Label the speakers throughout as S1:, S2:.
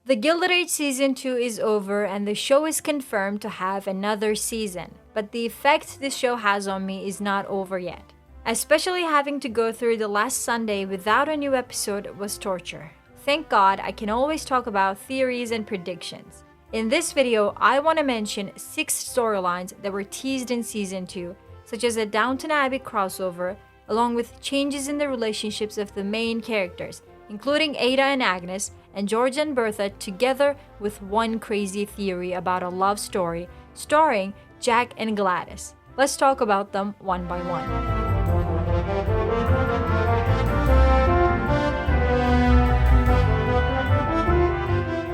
S1: The Gilded Age Season 2 is over and the show is confirmed to have another season, but the effect this show has on me is not over yet. Especially having to go through the last Sunday without a new episode was torture. Thank God I can always talk about theories and predictions. In this video, I want to mention 6 storylines that were teased in Season 2, such as a Downton Abbey crossover, along with changes in the relationships of the main characters, including Ada and Agnes, and George and Bertha, together with one crazy theory about a love story starring Jack and Gladys. Let's talk about them one by one.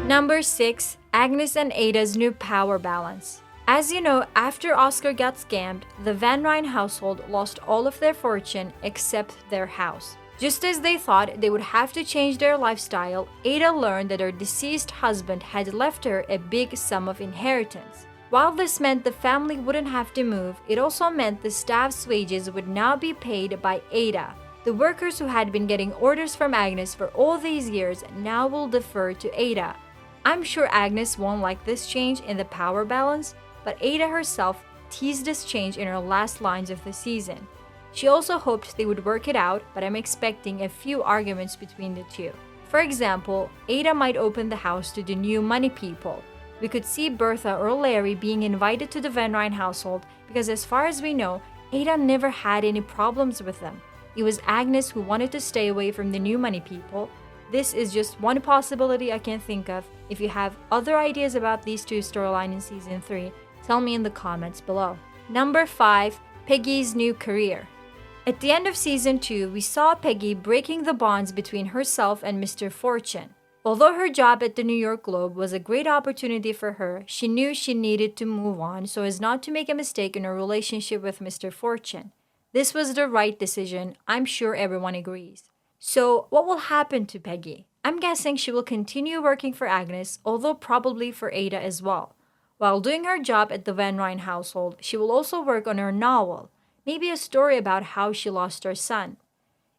S1: Number 6. Agnes and Ada's new power balance. As you know, after Oscar got scammed, the Van Ryn household lost all of their fortune except their house. Just as they thought they would have to change their lifestyle, Ada learned that her deceased husband had left her a big sum of inheritance. While this meant the family wouldn't have to move, it also meant the staff's wages would now be paid by Ada. The workers who had been getting orders from Agnes for all these years now will defer to Ada. I'm sure Agnes won't like this change in the power balance, but Ada herself teased this change in her last lines of the season. She also hoped they would work it out, but I'm expecting a few arguments between the two. For example, Ada might open the house to the new money people. We could see Bertha or Larry being invited to the Van Ryn household because as far as we know, Ada never had any problems with them. It was Agnes who wanted to stay away from the new money people. This is just one possibility I can think of. If you have other ideas about these two storylines in Season 3, tell me in the comments below. Number 5. Peggy's new career. At the end of Season 2, we saw Peggy breaking the bonds between herself and Mr. Fortune. Although her job at the New York Globe was a great opportunity for her, she knew she needed to move on so as not to make a mistake in her relationship with Mr. Fortune. This was the right decision. I'm sure everyone agrees. So, what will happen to Peggy? I'm guessing she will continue working for Agnes, although probably for Ada as well. While doing her job at the Van Ryn household, she will also work on her novel. Maybe a story about how she lost her son.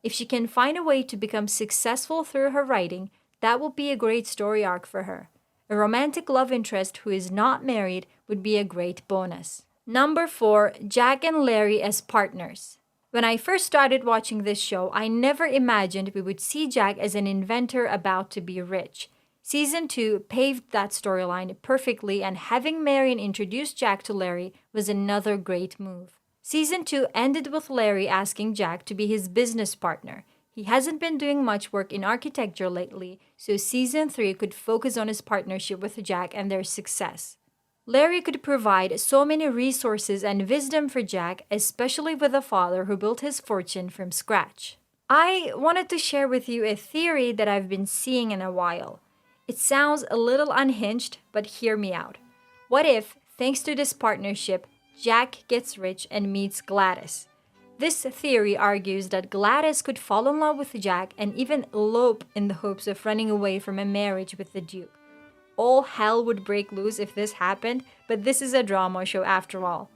S1: If she can find a way to become successful through her writing, that would be a great story arc for her. A romantic love interest who is not married would be a great bonus. Number 4. Jack and Larry as partners. When I first started watching this show, I never imagined we would see Jack as an inventor about to be rich. Season 2 paved that storyline perfectly, and having Marian introduce Jack to Larry was another great move. Season 2 ended with Larry asking Jack to be his business partner. He hasn't been doing much work in architecture lately, so Season 3 could focus on his partnership with Jack and their success. Larry could provide so many resources and wisdom for Jack, especially with a father who built his fortune from scratch. I wanted to share with you a theory that I've been seeing in a while. It sounds a little unhinged, but hear me out. What if, thanks to this partnership, Jack gets rich and meets Gladys? This theory argues that Gladys could fall in love with Jack and even elope in the hopes of running away from a marriage with the Duke. All hell would break loose if this happened, but this is a drama show after all.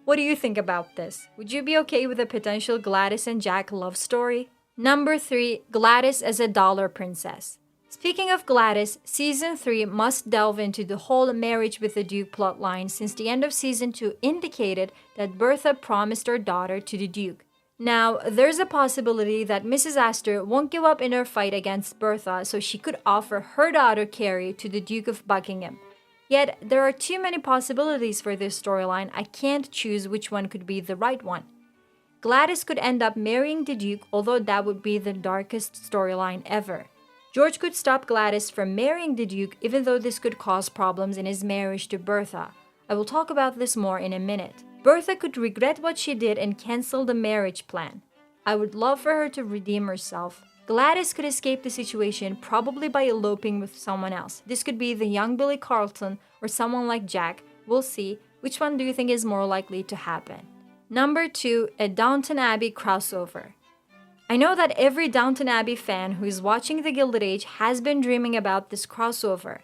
S1: What do you think about this? Would you be okay with a potential Gladys and Jack love story? Number 3. Gladys as a dollar princess. Speaking of Gladys, Season 3 must delve into the whole marriage with the Duke plotline since the end of Season 2 indicated that Bertha promised her daughter to the Duke. Now, there's a possibility that Mrs. Astor won't give up in her fight against Bertha so she could offer her daughter Carrie to the Duke of Buckingham. Yet, there are too many possibilities for this storyline. I can't choose which one could be the right one. Gladys could end up marrying the Duke, although that would be the darkest storyline ever. George could stop Gladys from marrying the Duke, even though this could cause problems in his marriage to Bertha. I will talk about this more in a minute. Bertha could regret what she did and cancel the marriage plan. I would love for her to redeem herself. Gladys could escape the situation probably by eloping with someone else. This could be the young Billy Carlton or someone like Jack. We'll see. Which one do you think is more likely to happen? Number 2. A Downton Abbey crossover. I know that every Downton Abbey fan who is watching The Gilded Age has been dreaming about this crossover.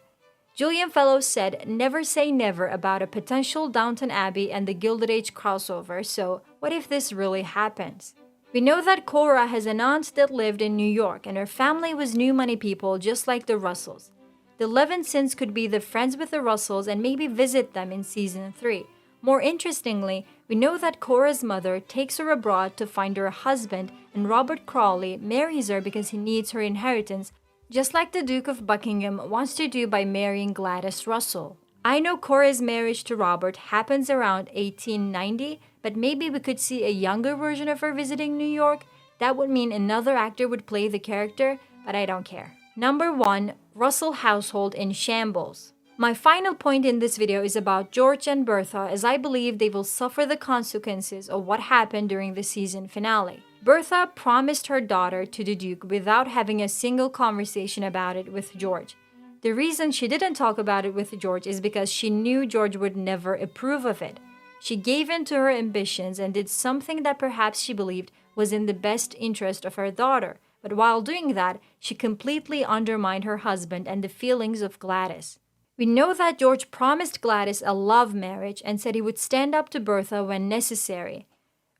S1: Julian Fellows said never say never about a potential Downton Abbey and The Gilded Age crossover, so what if this really happens? We know that Cora has an aunt that lived in New York and her family was new money people just like the Russells. The Levinsons could be the friends with the Russells and maybe visit them in season 3. More interestingly, we know that Cora's mother takes her abroad to find her a husband, and Robert Crawley marries her because he needs her inheritance, just like the Duke of Buckingham wants to do by marrying Gladys Russell. I know Cora's marriage to Robert happens around 1890, but maybe we could see a younger version of her visiting New York. That would mean another actor would play the character, but I don't care. Number 1. Russell household in shambles. My final point in this video is about George and Bertha, as I believe they will suffer the consequences of what happened during the season finale. Bertha promised her daughter to the Duke without having a single conversation about it with George. The reason she didn't talk about it with George is because she knew George would never approve of it. She gave in to her ambitions and did something that perhaps she believed was in the best interest of her daughter. But while doing that, she completely undermined her husband and the feelings of Gladys. We know that George promised Gladys a love marriage and said he would stand up to Bertha when necessary.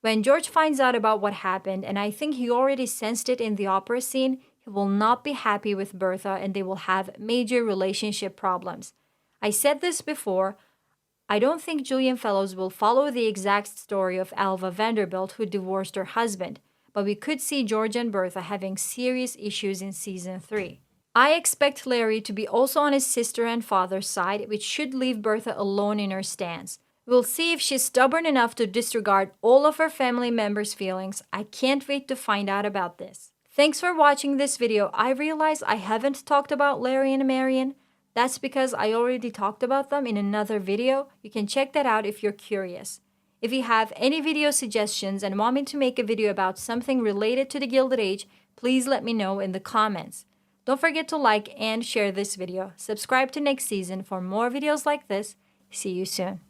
S1: When George finds out about what happened, and I think he already sensed it in the opera scene, he will not be happy with Bertha and they will have major relationship problems. I said this before, I don't think Julian Fellowes will follow the exact story of Alva Vanderbilt, who divorced her husband, but we could see George and Bertha having serious issues in season 3. I expect Larry to be also on his sister and father's side, which should leave Bertha alone in her stance. We'll see if she's stubborn enough to disregard all of her family members' feelings. I can't wait to find out about this. Thanks for watching this video. I realize I haven't talked about Larry and Marian. That's because I already talked about them in another video. You can check that out if you're curious. If you have any video suggestions and want me to make a video about something related to the Gilded Age, please let me know in the comments. Don't forget to like and share this video. Subscribe to next season for more videos like this. See you soon.